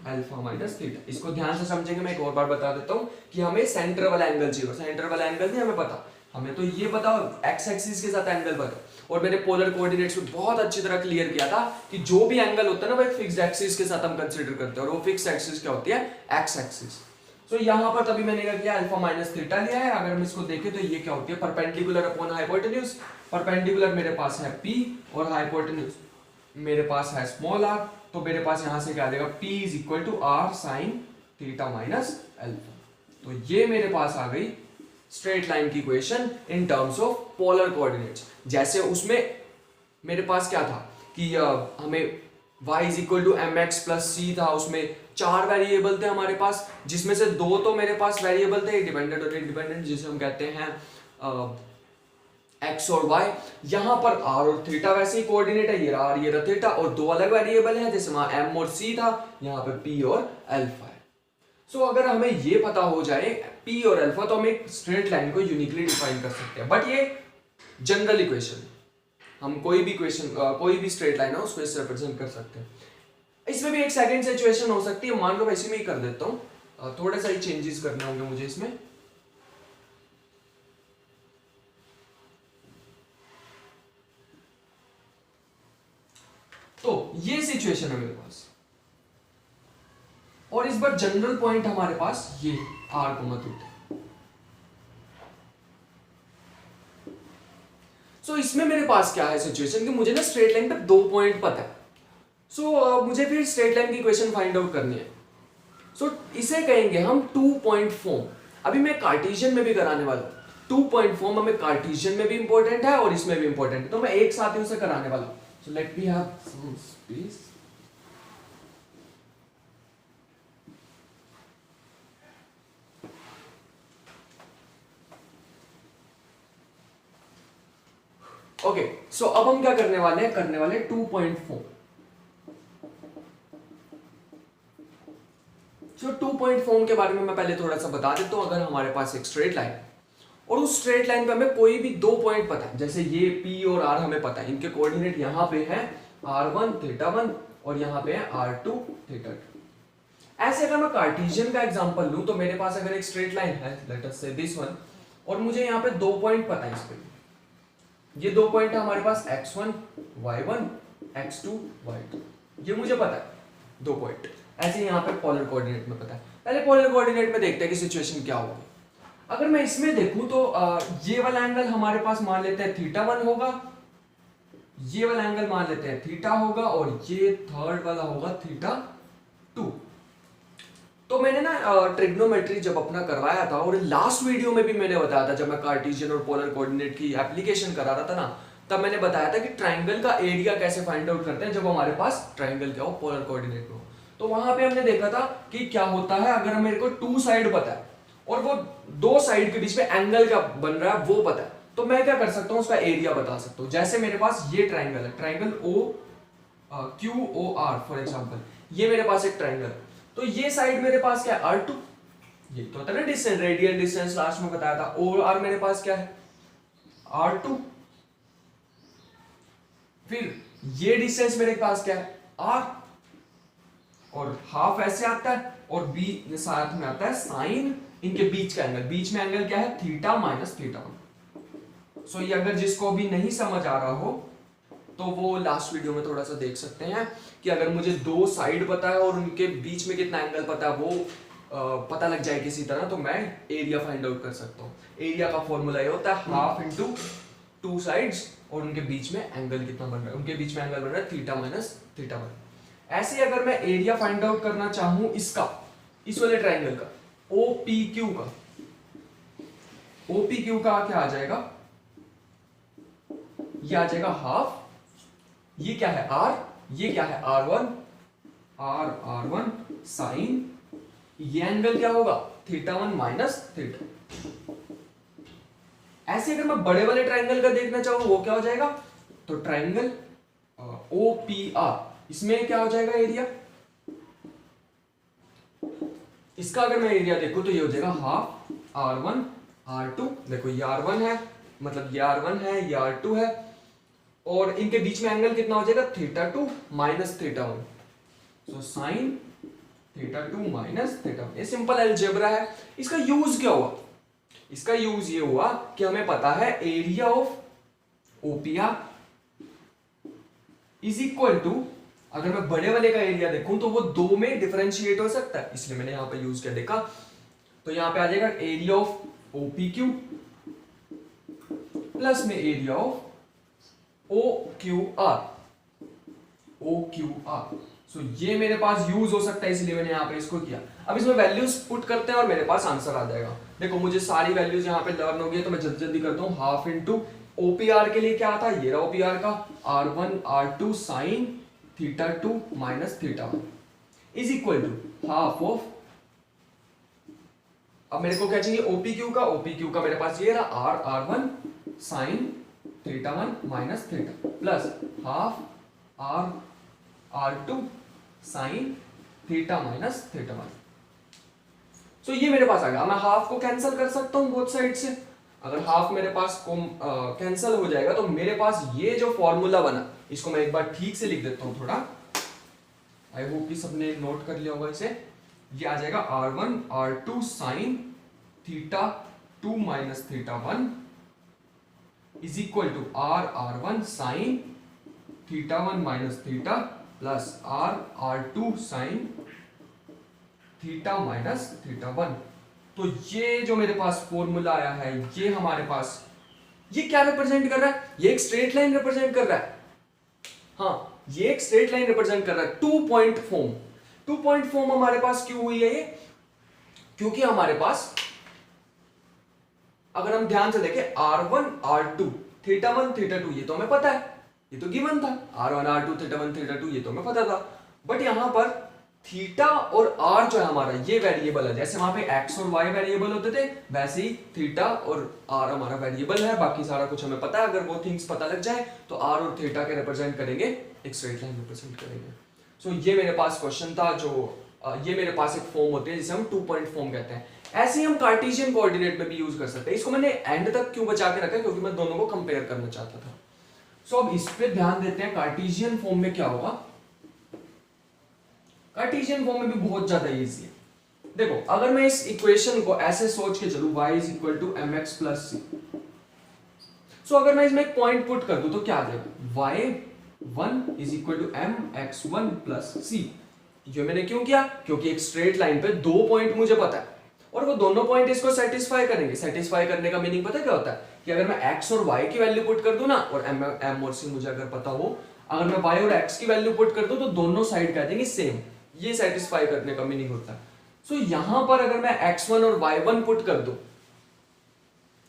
alpha minus theta. इसको ध्यान से समझेंगे, मैं एक और बार बता देता हूँ कि हमें सेंटर वाला एंगल चाहिए। सेंटर वाला एंगल नहीं हमें पता, हमें तो ये पता एक्स एक्सिस के साथ एंगल पता। और मैंने पोलर कोऑर्डिनेट्स में बहुत अच्छी तरह क्लियर किया था कि जो भी एंगल होता है ना वो एक फिक्स्ड एक्सिस के साथ हम कंसीडर करते हैं, और वो फिक्स्ड एक्सिस क्या होती है, एक्स एक्सिस। सो यहाँ पर तभी मैंने क्या किया, अल्फा माइनस थीटा लिया है। अगर हम इसको देखें तो ये क्या होती है, परपेंडिकुलर अपॉन हाइपोटेन्यूज। परपेंडिकुलर मेरे पास है P और हाइपोटेन्यूज मेरे पास है स्मॉल r, तो मेरे पास यहां से क्या आ जाएगा, P is equal to r sine theta minus alpha. तो ये मेरे पास आ गई स्ट्रेट लाइन की equation in terms of polar coordinates. जैसे उसमें मेरे पास क्या था कि हमें y is equal to M x plus c था, उसमें 4 वेरिएबल थे हमारे पास, जिसमें से 2 तो मेरे पास वेरिएबल थे डिपेंडेंट और इंडिपेंडेंट, जिसे हम कहते हैं x और y। यहां पर r और थीटा वैसे ही कोऑर्डिनेट है, ये r ये रहा थीटा, और 2 अलग वेरिएबल हैं, जैसे वहां m और c था, यहां पे p और अल्फा है। सो अगर हमें ये पता हो जाए p और अल्फा, तो हम एक स्ट्रेट लाइन को यूनिकली डिफाइन कर सकते हैं। बट ये जनरल इक्वेशन, हम कोई भी इक्वेशन कोई भी स्ट्रेट लाइन है उसको इससे रिप्रेजेंट कर सकते हैं। इसमें भी एक सेकंड सिचुएशन हो सकती है, मान लो वैसे में ही कर देता हूं, थोड़े सा ही चेंजेस करने होंगे मुझे इसमें। तो ये सिचुएशन है मेरे पास, और इस बार जनरल पॉइंट हमारे पास ये आर को मत उठे। सो इसमें मेरे पास क्या है सिचुएशन कि मुझे ना स्ट्रेट लाइन पे 2 पॉइंट पता है। सो मुझे फिर स्ट्रेट लाइन की इक्वेशन फाइंड आउट करनी है। सो इसे कहेंगे हम 2 पॉइंट फॉर्म। अभी मैं कार्टेशियन में भी कराने वाला हूं। 2 पॉइंट फॉर्म हमें कार्टेशियन में भी इंपॉर्टेंट है और इसमें भी इंपॉर्टेंट है, तो मैं एक साथ ही उसे कराने वाला हूं। So let me have some space. Okay, so अब हम क्या करने वाले हैं, करने वाले 2 point form. So 2 point form के बारे में मैं पहले थोड़ा सा बता देता हूं। अगर हमारे पास एक स्ट्रेट लाइन है और उस स्ट्रेट लाइन पे हमें कोई भी 2 पॉइंट पता है, जैसे ये P और R हमें पता है, इनके कोऑर्डिनेट यहां पे हैं r1 थीटा 1 और यहां पे है r2 थीटा 2। ऐसे अगर मैं कार्टेशियन का एग्जांपल लूं तो मेरे पास अगर एक स्ट्रेट लाइन है, लेट अस से दिस वन, और मुझे यहां पे 2 पॉइंट पता है। इस पे ये 2 पॉइंट है हमारे पास x1 y1 x2 y2, ये मुझे पता है 2 पॉइंट। ऐसे यहां पे पोलर कोऑर्डिनेट में पता है। पहले पोलर कोऑर्डिनेट में देखते हैं कि सिचुएशन क्या होगी। अगर मैं इसमें देखूं तो ये वाला एंगल हमारे पास मान लेते हैं थीटा 1 होगा, ये वाला एंगल मान लेते हैं थीटा होगा, और ये थर्ड वाला होगा थीटा 2। तो मैंने ना ट्रिग्नोमेट्री जब अपना करवाया था, और लास्ट वीडियो में भी मैंने बताया था, जब मैं कार्टेशियन और पोलर कोऑर्डिनेट की एप्लीकेशन करा रहा था ना, तब मैंने बताया था कि ट्राइंगल का एरिया कैसे फाइंड आउट करते हैं जब हमारे पास ट्राइंगल क्या हो, पोलर कोऑर्डिनेट में हो। तो वहां पे हमने देखा था कि क्या होता है अगर मेरे को 2 साइड पता है और वो 2 साइड के बीच में एंगल क्या बन रहा है वो पता है, तो मैं क्या कर सकता हूं, उसका एरिया बता सकता हूं। जैसे मेरे पास ये ट्राइंगल है, triangle O Q O R for example, ये मेरे पास एक ट्राइंगल है। तो ये साइड मेरे पास क्या है, R2, ये तो होता है ना डिस्टेंस, रेडियल डिस्टेंस लास्ट में बताया था। और आर मेरे पास क्या है, R2। फिर ये डिस्टेंस मेरे पास क्या है, R, और हाफ ऐसे आता है, और बी साथ में आता है साइन इनके बीच का एंगल। बीच में एंगल क्या है, थीटा माइनस थीटा 1। सो ये अगर जिसको भी नहीं समझ आ रहा हो तो वो लास्ट वीडियो में थोड़ा सा देख सकते हैं कि अगर मुझे 2 साइड पता है और उनके बीच में कितना एंगल पता है वो पता लग जाए किसी तरह, तो मैं एरिया फाइंड आउट कर सकता हूँ। एरिया का फॉर्मूला ये होता है हाफ इंटू 2 साइड्स और उनके बीच में एंगल कितना बन रहा है, उनके बीच में एंगल बन रहा है थीटा माइनस थीटा 1। ऐसे अगर मैं एरिया फाइंड आउट करना चाहूं इसका, इस वाले ट्राइंगल का, OPQ का, OPQ का क्या आ जाएगा, ये आ जाएगा हाफ, ये क्या है R, ये क्या है R1 साइन ये एंगल क्या होगा, θ1 माइनस थीटा। ऐसे अगर मैं बड़े वाले ट्राइंगल का देखना चाहूँ वो क्या हो जाएगा, तो ट्राइंगल OPR, इसमें क्या हो जाएगा एरिया, इसका अगर मैं एरिया देखूं तो ये हो जाएगा हाफ R1 R2। देखो ये R1 है, मतलब ये R1 है, ये R2 है, और इनके बीच में एंगल कितना हो जाएगा, θ2 माइनस θ1। So sine θ2 minus θ1। ये सिंपल अलजेब्रा है। इसका यूज क्या हुआ, इसका यूज ये हुआ कि हमें पता है area of OPR is equal to, अगर मैं बड़े वाले का एरिया देखूं तो वो दो में डिफरेंशिएट हो सकता है, इसलिए मैंने यहां पे यूज किया। देखा तो यहां पे आ जाएगा एरिया ऑफ OPQ प्लस में एरिया ऑफ OQR। सो ये मेरे पास यूज हो सकता है, इसलिए मैंने यहां पे इसको किया। अब इसमें वैल्यूज पुट करते हैं और मेरे पास आंसर आ जाएगा। देखो मुझे सारी वैल्यूज यहां पे लर्न हो गई, तो मैं जल्दी जल्दी करता हूं। हाफ इंटू OPR के लिए क्या आता है, ये रहा OPR का R1 R2 sine θ2 minus θ1 is equal to half of, अब मेरे को क्या चाहिए OPQ का, OPQ का मेरे पास ये रहा R1 sine θ1 minus θ plus half R2 sine θ minus θ1। So ये मेरे पास आ गया। मैं हाफ को कैंसिल कर सकता हूं बोथ साइड से। अगर हाफ मेरे पास कैंसिल हो जाएगा तो मेरे पास ये जो फॉर्मूला बना, इसको मैं एक बार ठीक से लिख देता हूं थोड़ा, आई होप कि सबने नोट कर लिया होगा इसे। ये आ जाएगा R1 R2 sine θ2 minus θ1 is equal to R1 sine θ1 minus θ plus R2 sine θ minus θ1। तो ये जो मेरे पास फॉर्मूला आया है, ये हमारे पास, ये क्या रिप्रेजेंट कर रहा है, ये एक स्ट्रेट लाइन रिप्रेजेंट कर रहा है। हाँ, ये एक स्ट्रेट लाइन रिप्रेजेंट कर रहा है। 2 पॉइंट फॉर्म, 2 पॉइंट फॉर्म हमारे पास क्यों हुई है ये, क्योंकि हमारे पास अगर हम ध्यान से देखें R1 R2 θ1 θ2 ये तो हमें पता है, ये तो गिवन था। R1 R2 θ1 θ2 ये तो हमें पता था। बट यहां पर थीटा और R जो है हमारा ये वेरिएबल है। जैसे वहां पे x और y वेरिएबल होते थे, वैसे ही थीटा और R हमारा वेरिएबल है। बाकी सारा कुछ हमें पता है। अगर वो थिंग्स पता लग जाए तो R और थीटा के रिप्रेजेंट करेंगे, एक स्ट्रेट लाइन रिप्रेजेंट करेंगे। सो ये मेरे पास क्वेश्चन था, जो ये मेरे पास एक फॉर्म होती है जिसे हम 2 पॉइंट फॉर्म कहते हैं। ऐसे ही हम कार्टेशियन कोऑर्डिनेट में भी यूज कर सकते हैं। इसको मैंने एंड तक क्यों बचा के रखा है, क्योंकि मैं दोनों को कंपेयर करना चाहता था। सो अब इस पे ध्यान देते हैं, कार्टेशियन फॉर्म में क्या होगा। कार्टेशियन फॉर्म में भी बहुत ज्यादा इजी है। देखो अगर मैं इस इक्वेशन को ऐसे सोच के चलूं, y is equal to mx plus c, so अगर मैं इसमें एक पॉइंट पुट कर दूं तो क्या आ जाएगा, y1 is equal to mx1 plus c। ये मैंने क्यों किया, क्योंकि एक स्ट्रेट लाइन पे 2 पॉइंट मुझे पता है और वो दोनों पॉइंट इसको सेटिस्फाई करेंगे। सेटिस्फाई करने का मीनिंग पता है क्या होता है, कि अगर मैं x और y की वैल्यू पुट कर दूं ना, और m और c मुझे अगर पता हो, अगर मैं y और x की वैल्यू पुट कर दूं तो दोनों साइड कह देंगे सेम। ये सेटिस्फाई करने का मीनिंग होता है। सो यहां पर अगर मैं x1 और y1 पुट कर दूं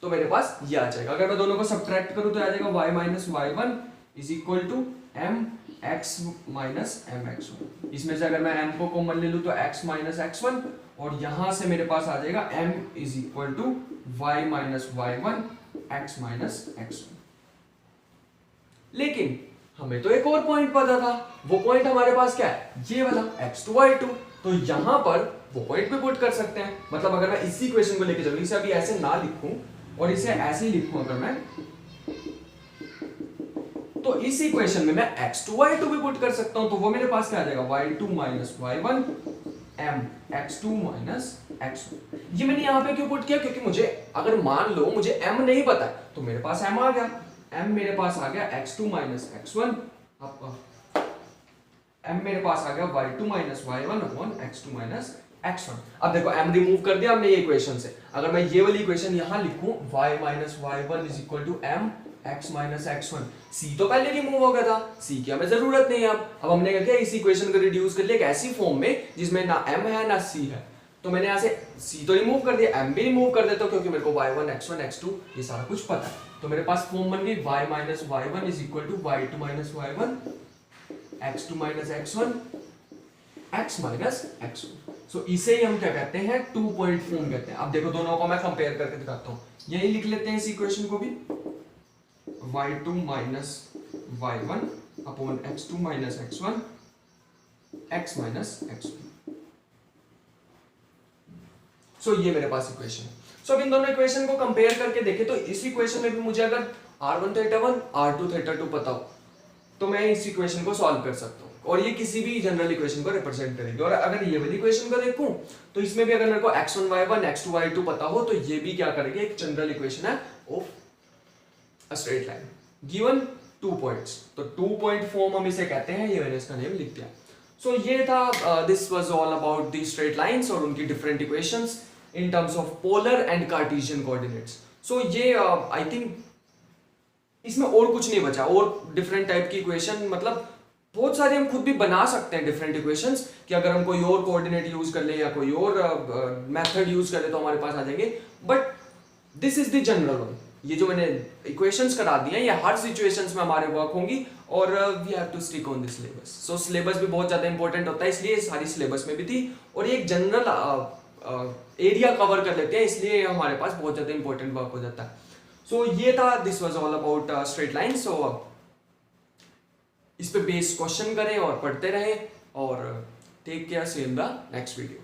तो मेरे पास ये आ जाएगा। अगर मैं दोनों को सब्ट्रैक्ट करूं तो आ जाएगा y minus y1 is equal to mx minus mx1। इसमें से अगर मैं m को कॉमन ले लूं तो x माइनस x1, और यहां से मेरे पास आ जाएगा m is equal to y minus y1 x minus x1। लेकिन हमें तो एक और पॉइंट पता था, वो पॉइंट हमारे पास क्या है, ये वाला x2 y2। तो यहां पर वो पॉइंट भी पुट कर सकते हैं। मतलब अगर मैं इसी इक्वेशन को लेके चलूं, इसे अभी ऐसे ना लिखूं और इसे ऐसे ही लिखूं अगर मैं, तो इस इक्वेशन में मैं x2 y2 भी पुट कर सकता हूं। तो वो मेरे पास क्या आ जाएगा, y2 minus y1 m x2 minus x1। ये मैंने यहां पे क्यों पुट किया, क्योंकि मुझे अगर मान लो मुझे m नहीं पता है तो मेरे पास m आ गया, m मेरे पास आ गया x2 माइनस x1, m मेरे पास आ गया y2 minus y1 upon x2 minus x1। अब देखो m रिमूव कर दिया हमने ये इक्वेशन से। अगर मैं ये वाली इक्वेशन यहां लिखूं, y minus y1 is equal to m x minus x1, c तो पहले रिमूव हो गया था, c की हमें जरूरत नहीं है। अब हमने क्या किया, इस इक्वेशन को रिड्यूस कर लिया एक ऐसी फॉर्म में जिसमें ना m है ना c है। तो मैंने यहां से c तो रिमूव कर दिया, m भी रिमूव कर देता हूं, क्योंकि मेरे को y1 x1 x2 ये सारा कुछ पता है। तो मेरे पास फॉर्म बन गई y minus y1 is equal to y2 minus y1 x2 minus x1 x minus x1। So इसे ही हम क्या कहते हैं, 2 पॉइंट फॉर्म कहते हैं। अब देखो दोनों को मैं कंपेयर करके दिखाता हूं, यही लिख लेते हैं इस इक्वेशन को भी, y2 minus y1 upon x2 minus x1 x minus x2। सो ये मेरे पास इक्वेशन है। सो अब इन दोनों इक्वेशन को कंपेयर करके देखें तो इस इक्वेशन में भी मुझे अगर r1 थीटा 1 r2 थीटा 2 पता हो तो मैं इस इक्वेशन को सॉल्व कर सकता हूँ, और ये किसी भी जनरल इक्वेशन को रिप्रेजेंट करेगी। और अगर ये वाली इक्वेशन को देखूं तो इसमें भी अगर मेरे को x1 y1 x2 y2 पता हो तो ये भी क्या करेगी, एक जनरल इक्वेशन है of a straight line given 2 points. तो 2 पॉइंट फॉर्म हम इसे कहते हैं, ये मैंने इसका नेम लिख दिया। सो ये था, this was all about the straight lines और उनकी different equations in terms of polar and Cartesian coordinates. So ये आई थिंक इसमें और कुछ नहीं बचा, और डिफरेंट टाइप की इक्वेशन मतलब बहुत सारे हम खुद भी बना सकते हैं डिफरेंट इक्वेशंस, कि अगर हम कोई और कोऑर्डिनेट यूज कर ले या कोई और मेथड यूज कर ले तो हमारे पास आ जाएंगे। But this is the general one. ये जो मैंने इक्वेशंस करा दी हैं ये हर सिचुएशंस में हमारे वर्क होंगी, और we have to stick on the syllabus. So syllabus भी बहुत ज्यादा इंपॉर्टेंट होता है, इसलिए सारी सिलेबस में भी थी, और ये एक जनरल एरिया कवर कर लेते हैं, इसलिए हमारे पास बहुत ज्यादा इंपॉर्टेंट वर्क हो जाता है। सो ये था, this was all about straight line. So इस पे बेस्ड क्वेश्चन करें और पढ़ते रहें, और take care, see in the next video.